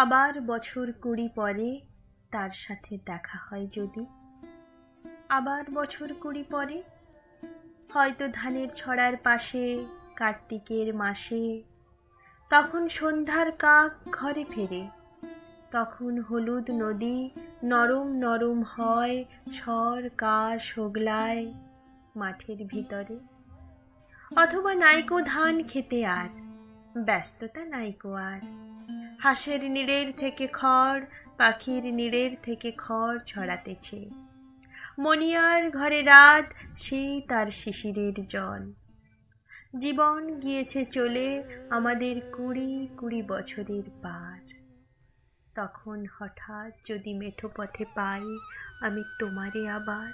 আবার বছর 20 পরে তার সাথে দেখা হয় যদি, আবার বছর 20 পরে হয়তো ধানের ছড়ার পাশে কার্তিকের মাসে, তখন সন্ধ্যার কাক ঘরে ফেরে, তখন হলুদ নদী নরম নরম হয় সর কাশ হোগলায় মাঠের ভিতরে। অথবা নাইকো ধান খেতে আর ব্যস্ততা নাইকো আর, হাঁসের নিড়ের থেকে খড় পাখির নিড়ের থেকে খড় ছড়াতেছে, মনিয়ার ঘরে রাত সেই তার শিশিরের জল। জীবন গিয়েছে চলে আমাদের 20 বছরের পার। তখন হঠাৎ যদি মেঠো পথে পাই আমি তোমারে আবার,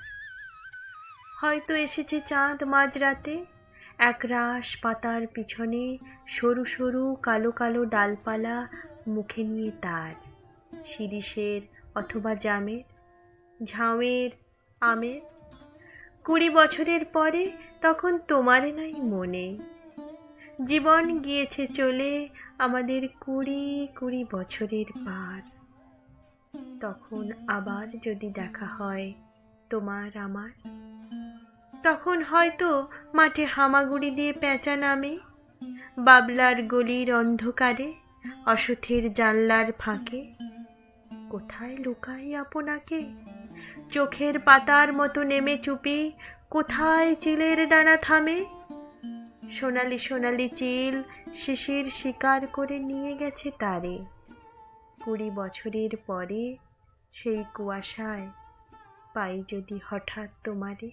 হয়তো এসেছে চাঁদ মাঝরাতে একরাশ পাতার পিছনে, সরু সরু কালো কালো ডালপালা মুখে নিয়ে তার, শিরীষের অথবা জামের, ঝাউয়ের, আমের। 20 বছরের পরে তখন তোমারে নাই মনে, জীবন গিয়েছে চলে আমাদের 20 বছরের পার। তখন আবার যদি দেখা হয় তোমার আমার, তখন হয়তো মাঠে হামাগুড়ি দিয়ে পেঁচা নামে, বাবলার গলির অন্ধকারে অসথের জানলার ফাঁকে। কোথায় লুকাই আপনাকে, চোখের পাতার মতো নেমে চুপি কোথায় চিলের ডানা থামে, সোনালি সোনালি চিল শিশির শিকার করে নিয়ে গেছে তারে। 20 বছরের পরে সেই কুয়াশায় পাই যদি হঠাৎ তোমারে।